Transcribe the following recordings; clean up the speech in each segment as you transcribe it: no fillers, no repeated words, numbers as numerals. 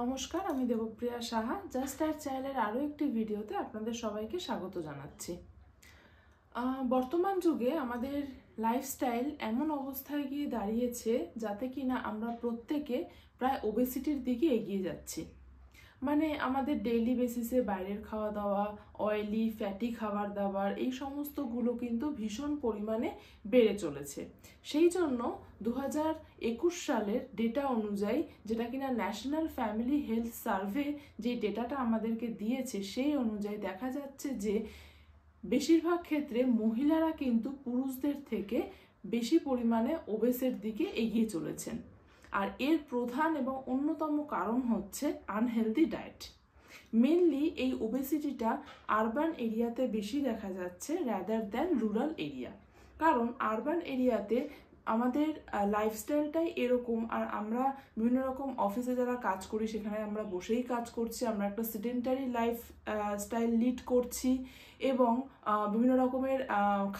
নমস্কার, আমি দেবপ্রিয়া সাহা। জাস্ট আর চ্যানেলের আরও একটি ভিডিওতে আপনাদের সবাইকে স্বাগত জানাচ্ছি। বর্তমান যুগে আমাদের লাইফস্টাইল এমন অবস্থায় গিয়ে দাঁড়িয়েছে যাতে কিনা আমরা প্রত্যেকে প্রায় ওবেসিটির দিকে এগিয়ে যাচ্ছি। মানে আমাদের ডেইলি বেসিসে বাইরের খাওয়া দাওয়া, অয়েলি ফ্যাটি খাবার দাবার, এই সমস্তগুলো কিন্তু ভীষণ পরিমাণে বেড়ে চলেছে। সেই জন্য 2021 সালের ডেটা অনুযায়ী, যেটা কিনা ন্যাশনাল ফ্যামিলি হেলথ সার্ভে যে ডেটাটা আমাদেরকে দিয়েছে, সেই অনুযায়ী দেখা যাচ্ছে যে বেশিরভাগ ক্ষেত্রে মহিলারা কিন্তু পুরুষদের থেকে বেশি পরিমাণে ওবেসের দিকে এগিয়ে চলেছেন। আর এর প্রধান এবং অন্যতম কারণ হচ্ছে আনহেলদি ডায়েট। মেনলি এই ওবেসিটিটা আরবান এরিয়াতে বেশি দেখা যাচ্ছে রাদার দ্যান রুরাল এরিয়া। কারণ আরবান এরিয়াতে আমাদের লাইফস্টাইলটাই এরকম, আর আমরা বিভিন্ন রকম অফিসে যারা কাজ করি সেখানে আমরা বসেই কাজ করছি, আমরা একটা সিডেন্টারি লাইফ স্টাইল লিড করছি এবং বিভিন্ন রকমের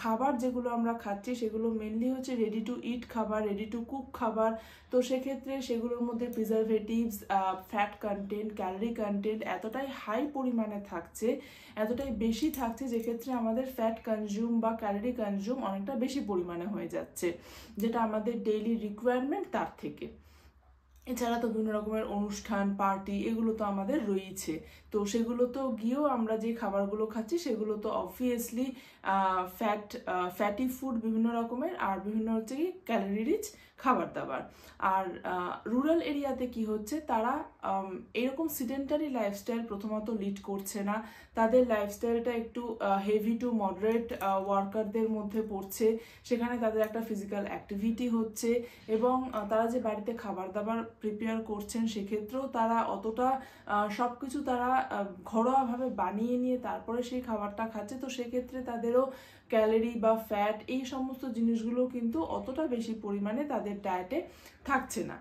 খাবার যেগুলো আমরা খাচ্ছি সেগুলো মেনলি হচ্ছে রেডি টু ইট খাবার, রেডি টু কুক খাবার। তো সেক্ষেত্রে সেগুলোর মধ্যে preservatives, fat content, calorie content এতটাই হাই পরিমাণে থাকছে, এতটাই বেশি থাকছে, যেক্ষেত্রে আমাদের ফ্যাট কনজিউম বা ক্যালোরি কনজিউম অনেকটা বেশি পরিমাণে হয়ে যাচ্ছে, যেটা আমাদের ডেইলি রিকোয়ারমেন্ট তার থেকে। এছাড়া তো বিভিন্ন রকমের অনুষ্ঠান, পার্টি, এগুলো তো আমাদের রয়েছে। তো সেগুলো তো গিয়েও আমরা যে খাবারগুলো খাচ্ছি সেগুলো তো অবভিয়াসলি ফ্যাটি ফুড বিভিন্ন রকমের, আর বিভিন্ন হচ্ছে কি ক্যালোরি রিচ খাবার দাবার। আর রুরাল এরিয়াতে কি হচ্ছে, তারা এরকম সিডেন্টারি লাইফস্টাইল প্রথমত লিড করছে না, তাদের লাইফস্টাইলটা একটু হেভি টু মডারেট ওয়ার্কারদের মধ্যে পড়ছে। সেখানে তাদের একটা ফিজিক্যাল অ্যাক্টিভিটি হচ্ছে এবং তারা যে বাড়িতে খাবার দাবার প্রিপেয়ার করছেন সেক্ষেত্রেও তারা অতটা সব কিছু তারা ঘরোয়াভাবে বানিয়ে নিয়ে তারপরে সেই খাবারটা খাচ্ছে। তো সেক্ষেত্রে তাদেরও ক্যালোরি বা ফ্যাট এই সমস্ত জিনিসগুলো কিন্তু অতটা বেশি পরিমাণে তাদের ডায়েটে থাকছে না।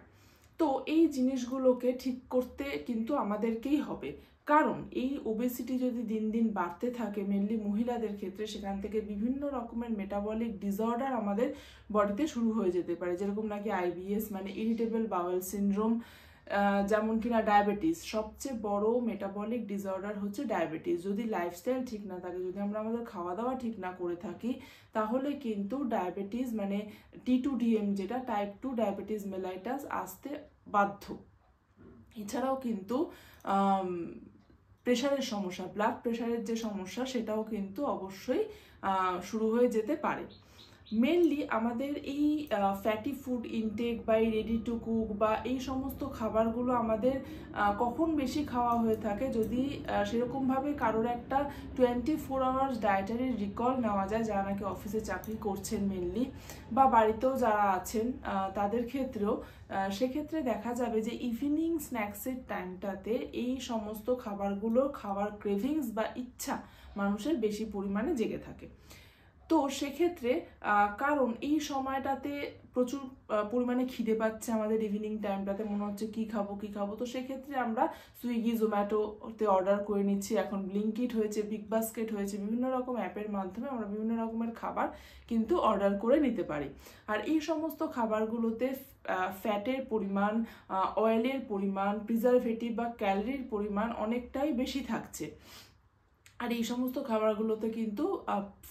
তো এই জিনিসগুলোকে ঠিক করতে কিন্তু আমাদেরকেই হবে, কারণ এই ওবেসিটি যদি দিন দিন বাড়তে থাকে মেনলি মহিলাদের ক্ষেত্রে, সেখান থেকে বিভিন্ন রকমের মেটাবলিক ডিসঅর্ডার আমাদের বডিতে শুরু হয়ে যেতে পারে, যেরকম নাকি আইবিএস মানে ইরিটেবল বাওয়েল সিনড্রোম, যেমন কিনা ডায়াবেটিস। সবচেয়ে বড় মেটাবলিক ডিসঅর্ডার হচ্ছে ডায়াবেটিস। যদি লাইফস্টাইল ঠিক না থাকে, যদি আমরা আমাদের খাওয়া দাওয়া ঠিক না করে থাকি, তাহলে কিন্তু ডায়াবেটিস মানে T2DM যেটা টাইপ 2 ডায়াবেটিস মেলাইটাস আসতে বাধ্য। এছাড়াও কিন্তু প্রেশারের সমস্যা, ব্লাড প্রেশারের যে সমস্যা, সেটাও কিন্তু অবশ্যই শুরু হয়ে যেতে পারে। মেনলি আমাদের এই ফ্যাটি ফুড ইনটেক বা এই রেডি টু কুক বা এই সমস্ত খাবারগুলো আমাদের কখন বেশি খাওয়া হয়ে থাকে, যদি সেরকমভাবে কারোর একটা 24 আওয়ার্স ডায়েটারি রিকল নেওয়া যায়, যারা নাকি অফিসে চাকরি করছেন মেনলি, বা বাড়িতেও যারা আছেন তাদের ক্ষেত্রেও, সেক্ষেত্রে দেখা যাবে যে ইভিনিং স্ন্যাক্সের টাইমটাতে এই সমস্ত খাবারগুলো খাওয়ার ক্রেভিংস বা ইচ্ছা মানুষের বেশি পরিমাণে জেগে থাকে। তো সেক্ষেত্রে কারণ এই সময়টাতে প্রচুর পরিমাণে খিদে পাচ্ছে আমাদের, ইভিনিং টাইমটাতে মনে হচ্ছে কি খাবো কি খাবো। তো সেক্ষেত্রে আমরা সুইগি, জোম্যাটোতে অর্ডার করে নিচ্ছি, এখন ব্লিঙ্কিট হয়েছে, বিগ বাস্কেট হয়েছে, বিভিন্ন রকম অ্যাপের মাধ্যমে আমরা বিভিন্ন রকমের খাবার কিন্তু অর্ডার করে নিতে পারি। আর এই সমস্ত খাবারগুলোতে ফ্যাটের পরিমাণ, অয়েলের পরিমাণ, প্রিজারভেটিভ বা ক্যালোরির পরিমাণ অনেকটাই বেশি থাকছে। আর এই সমস্ত খাবারগুলোতে কিন্তু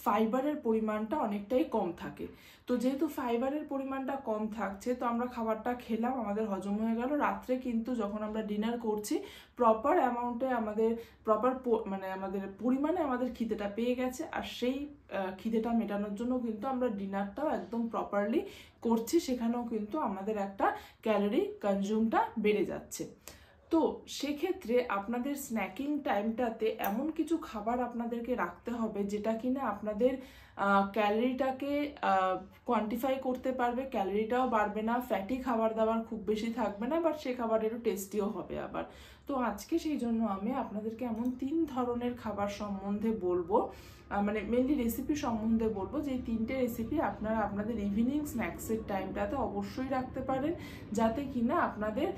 ফাইবারের পরিমাণটা অনেকটাই কম থাকে। তো যেহেতু ফাইবারের পরিমাণটা কম থাকছে, তো আমরা খাবারটা খেলাম, আমাদের হজম হয়ে গেল, রাত্রে কিন্তু যখন আমরা ডিনার করছি প্রপার অ্যামাউন্টে আমাদের আমাদের পরিমাণে আমাদের খিদেটা পেয়ে গেছে, আর সেই খিদেটা মেটানোর জন্য কিন্তু আমরা ডিনারটাও একদম প্রপারলি করছি, সেখানেও কিন্তু আমাদের একটা ক্যালোরি কনজিউমটা বেড়ে যাচ্ছে। তো সেক্ষেত্রে আপনাদের স্ন্যাকিং টাইমটাতে এমন কিছু খাবার আপনাদেরকে রাখতে হবে যেটা কিনা আপনাদের ক্যালোরিটাকে কোয়ান্টিফাই করতে পারবে, ক্যালোরিটাও বাড়বে না, ফ্যাটি খাবার দাবার খুব বেশি থাকবে না, বাট সে খাবার একটু টেস্টিও হবে আবার। তো আজকে সেই জন্য আমি আপনাদেরকে এমন 3 ধরনের খাবার সম্বন্ধে বলবো, মানে মেনলি রেসিপি সম্বন্ধে বলবো, যে 3টে রেসিপি আপনারা আপনাদের ইভিনিং স্ন্যাক্সের টাইমটাতে অবশ্যই রাখতে পারেন, যাতে কিনা আপনাদের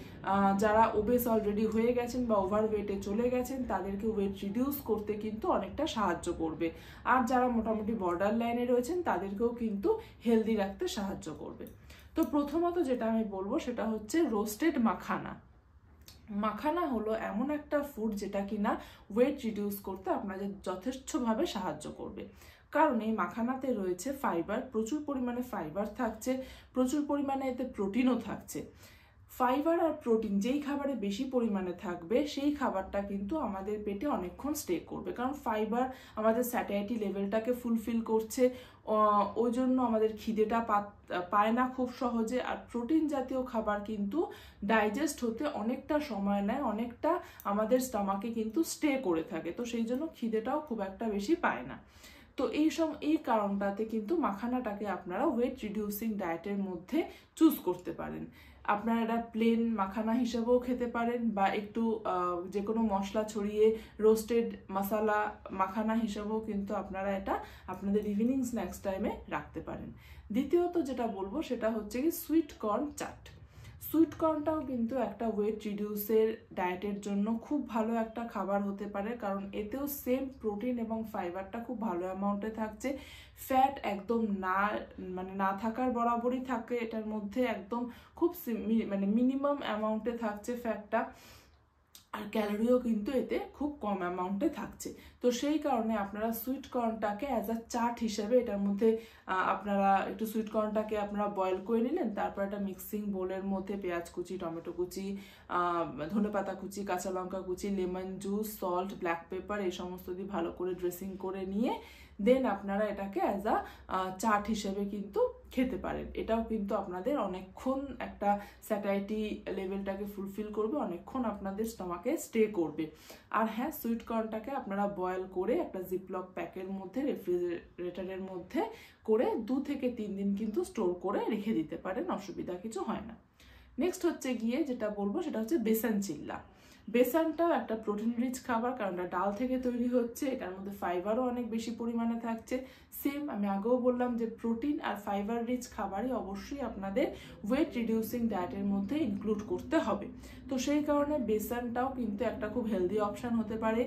যারা ওবেস অলরেডি হয়ে গেছেন বা ওভারওয়েটে চলে গেছেন তাদেরকে ওয়েট রিডিউস করতে কিন্তু অনেকটা সাহায্য করবে, আর যারা মোটামুটি বর্ডার লাইনে রয়েছেন তাদেরকেও কিন্তু হেলদি রাখতে সাহায্য করবে। তো প্রথমত যেটা আমি বলবো সেটা হচ্ছে রোস্টেড মাখানা। মাখানা হলো এমন একটা ফুড যেটা কিনা ওয়েট রিডিউস করতে আপনাদের যথেষ্টভাবে সাহায্য করবে। কারণ এই মাখানাতে রয়েছে ফাইবার, প্রচুর পরিমাণে ফাইবার থাকছে, প্রচুর পরিমাণে এতে প্রোটিনও থাকছে। ফাইবার আর প্রোটিন যেই খাবারে বেশি পরিমাণে থাকবে সেই খাবারটা কিন্তু আমাদের পেটে অনেকক্ষণ স্টে করবে, কারণ ফাইবার আমাদের স্যাটিয়াইটি লেভেলটাকে ফুলফিল করছে, ওই জন্য আমাদের খিদেটা পায় না খুব সহজে। আর প্রোটিন জাতীয় খাবার কিন্তু ডাইজেস্ট হতে অনেকটা সময় নেয়, অনেকটা আমাদের স্টমাকে কিন্তু স্টে করে থাকে, তো সেই জন্য খিদেটাও খুব একটা বেশি পায় না। তো এই কারণটাতে কিন্তু মাখানাটাকে আপনারা ওয়েট রিডিউসিং ডায়েটের মধ্যে চুজ করতে পারেন। আপনারা এটা প্লেন মাখানা হিসেবেও খেতে পারেন, বা একটু যে কোনো মশলা ছড়িয়ে রোস্টেড মশলা মাখানা হিসেবেও কিন্তু আপনারা এটা আপনাদের ইভিনিং স্ন্যাক্স টাইমে রাখতে পারেন। দ্বিতীয়ত যেটা বলবো সেটা হচ্ছে কি সুইট কর্ন চাট। সুইট কর্নটাও কিন্তু একটা ওয়েট রিডিউসের ডায়েটের জন্য খুব ভালো একটা খাবার হতে পারে, কারণ এতেও সেম প্রোটিন এবং ফাইবারটা খুব ভালো অ্যামাউন্টে থাকছে। ফ্যাট একদম না থাকার বরাবরই থাকে এটার মধ্যে, একদম খুব মিনিমাম অ্যামাউন্টে থাকছে ফ্যাটটা, আর ক্যালোরিও কিন্তু এতে খুব কম অ্যামাউন্টে থাকছে। তো সেই কারণে আপনারা সুইট কর্নটাকে অ্যাজ আ চাট হিসেবে এটার মধ্যে আপনারা একটু সুইট কর্নটাকে আপনারা বয়েল করে নিলেন, তারপর একটা মিক্সিং বোলের মধ্যে পেঁয়াজ কুচি, টমেটো কুচি, ধনেপাতা কুচি, কাঁচা লঙ্কা কুচি, lemon juice, salt, black pepper এই সমস্ত দিয়ে ভালো করে ড্রেসিং করে নিয়ে দেন আপনারা এটাকে অ্যাজ আ চাট হিসেবে কিন্তু খেতে পারেন। এটাও কিন্তু আপনাদের অনেকক্ষণ একটা স্যাটাইটি লেভেলটাকে ফুলফিল করবে, অনেকক্ষণ আপনাদের স্টমাকে স্টে করবে। আর হ্যাঁ, সুইট কর্নটাকে আপনারা বয়েল করে একটা জিপলক প্যাকের মধ্যে রেফ্রিজারেটরের মধ্যে করে 2 থেকে 3 দিন কিন্তু স্টোর করে রেখে দিতে পারেন, অসুবিধা কিছু হয় না। নেক্সট হচ্ছে গিয়ে যেটা বলবো সেটা হচ্ছে বেসন চিল্লা। বেসনটাও একটা প্রোটিন রিচ খাবার, কারণ এটা ডাল থেকে তৈরি হচ্ছে, এটার মধ্যে ফাইবারও অনেক বেশি পরিমাণে থাকছে। সেম আমি আগেও বললাম যে প্রোটিন আর ফাইবার রিচ খাবারই অবশ্যই আপনাদের ওয়েট রিডিউসিং ডায়েটের মধ্যে ইনক্লুড করতে হবে। তো সেই কারণে বেসনটাও কিন্তু একটা খুব হেলদি অপশান হতে পারে।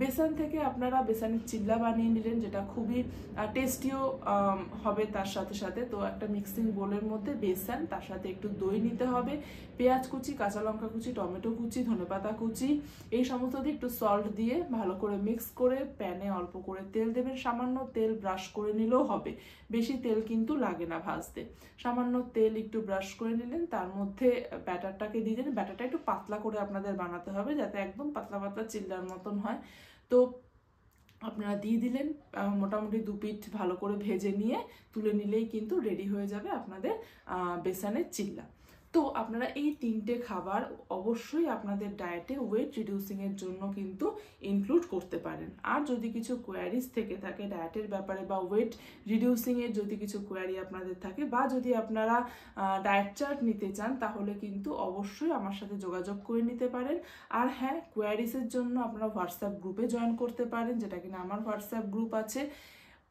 বেসন থেকে আপনারা বেসনের চিল্লা বানিয়ে নিলেন, যেটা খুবই টেস্টিও হবে তার সাথে সাথে। তো একটা মিক্সিং বোলের মধ্যে বেসন, তার সাথে একটু দই নিতে হবে, পেঁয়াজ কুচি, কাঁচা লঙ্কা কুচি, টমেটো কুচি, ধনেপাতা কুচি, এই সমস্ত দিয়ে একটু সল্ট দিয়ে ভালো করে মিক্স করে প্যানে অল্প করে তেল দেবেন, সামান্য তেল ব্রাশ করে নিলেও হবে, বেশি তেল কিন্তু লাগে না ভাজতে। সামান্য তেল একটু ব্রাশ করে নিলেন, তার মধ্যে ব্যাটারটাকে দিয়ে দিলেন। ব্যাটারটা একটু পাতলা করে আপনাদের বানাতে হবে, যাতে একদম পাতলা পাতলা চিল্লার মতন হয়। তো আপনারা দিয়ে দিলেন, মোটামুটি 2 পিঠ ভালো করে ভেজে নিয়ে তুলে নিলেই কিন্তু রেডি হয়ে যাবে আপনাদের বেসনের চিল্লা। তো আপনারা এই 3টে খাবার অবশ্যই আপনাদের ডায়েটে ওয়েট রিডিউসিংয়ের জন্য কিন্তু ইনক্লুড করতে পারেন। আর যদি কিছু কোয়ারিজ থেকে থাকে ডায়েটের ব্যাপারে, বা ওয়েট রিডিউসিংয়ের যদি কিছু কোয়ারি আপনাদের থাকে, বা যদি আপনারা ডায়েট চার্ট নিতে চান, তাহলে কিন্তু অবশ্যই আমার সাথে যোগাযোগ করে নিতে পারেন। আর হ্যাঁ, কোয়ারিজের জন্য আপনারা হোয়াটসঅ্যাপ গ্রুপে জয়েন করতে পারেন, যেটা কিনা আমার হোয়াটসঅ্যাপ গ্রুপ আছে।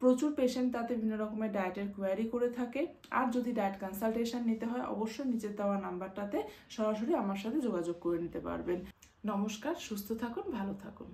প্রচুর পেশেন্ট তাতে বিভিন্ন রকমের ডায়েটের কোয়ারি করে থাকে। আর যদি ডায়েট কনসালটেশন নিতে হয়, অবশ্যই নিচের দেওয়া নাম্বারটাতে সরাসরি আমার সাথে যোগাযোগ করে নিতে পারবেন। নমস্কার, সুস্থ থাকুন, ভালো থাকুন।